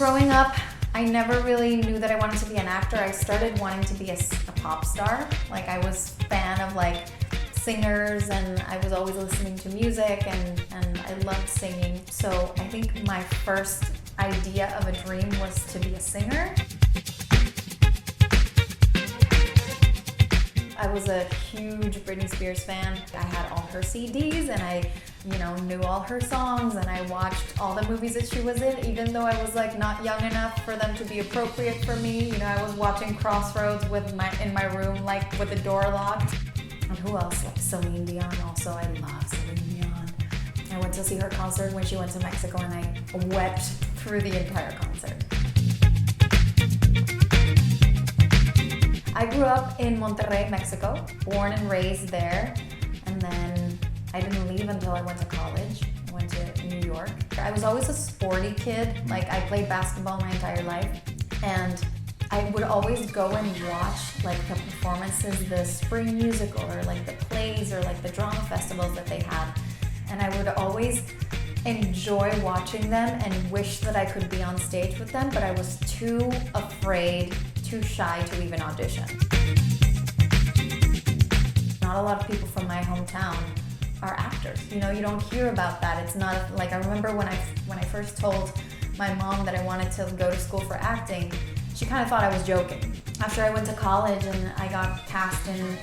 growing up, I never really knew that I wanted to be an actor. I started wanting to be a pop star. Like, I was a fan of like singers, and I was always listening to music, and I loved singing. So I think my first idea of a dream was to be a singer. I was a huge Britney Spears fan. I had all her CDs, and I knew all her songs, and I watched all the movies that she was in, even though I was like not young enough for them to be appropriate for me. I was watching Crossroads in my room, like with the door locked. And who else? Like Celine Dion also. I love Celine Dion. I went to see her concert when she went to Mexico, and I wept through the entire concert. I grew up in Monterrey, Mexico, born and raised there, and then I didn't leave until I went to college. I went to New York. I was always a sporty kid. Like, I played basketball my entire life, and I would always go and watch like the performances, the spring musical, or like the plays, or like the drama festivals that they had. And I would always enjoy watching them and wish that I could be on stage with them, but I was too afraid, too shy to even audition. Not a lot of people from my hometown are actors. You don't hear about that. It's not like, I remember when I first told my mom that I wanted to go to school for acting, she kind of thought I was joking. After I went to college and I got cast in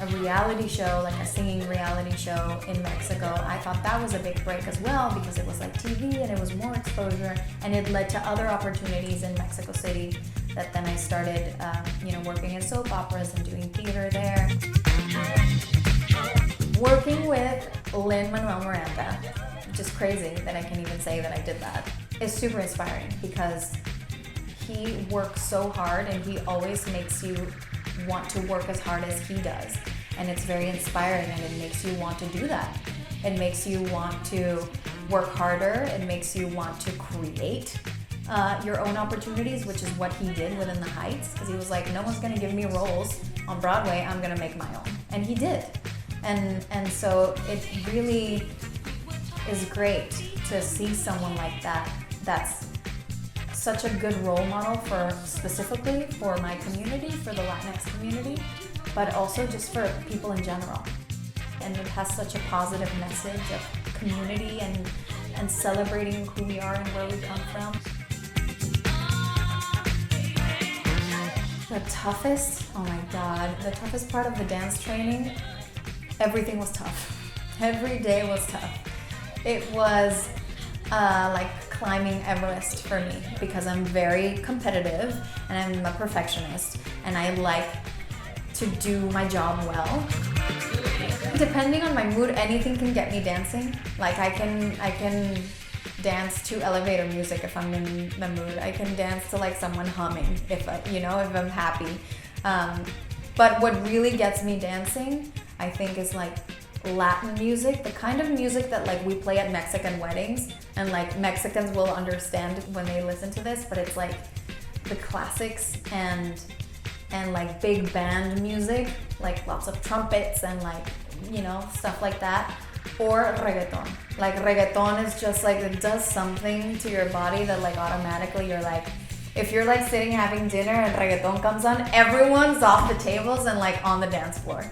a reality show, like a singing reality show in Mexico, I thought that was a big break as well, because it was like TV and it was more exposure, and it led to other opportunities in Mexico City that then I started working in soap operas and doing theater there. Working with Lin-Manuel Miranda, which is crazy that I can even say that I did that, is super inspiring, because he works so hard and he always makes you want to work as hard as he does. And it's very inspiring, and it makes you want to do that. It makes you want to work harder. It makes you want to create your own opportunities, which is what he did within the Heights, because he was like, no one's going to give me roles on Broadway, I'm going to make my own. And he did. And so it really is great to see someone like that that's such a good role model specifically for my community, for the Latinx community, but also just for people in general. And it has such a positive message of community and celebrating who we are and where we come from. The toughest, oh my God, the toughest part of the dance training, everything was tough. Every day was tough. It was like climbing Everest for me, because I'm very competitive and I'm a perfectionist, and I like to do my job well. Depending on my mood, anything can get me dancing. Like, I can dance to elevator music if I'm in the mood. I can dance to like someone humming if I'm happy. But what really gets me dancing, I think, is like Latin music, the kind of music that like we play at Mexican weddings, and like Mexicans will understand when they listen to this, but it's like the classics and like big band music, like lots of trumpets and like stuff like that, or reggaeton. Like, reggaeton is just like, it does something to your body that like automatically you're like, if you're like sitting having dinner and reggaeton comes on, everyone's off the tables and like on the dance floor.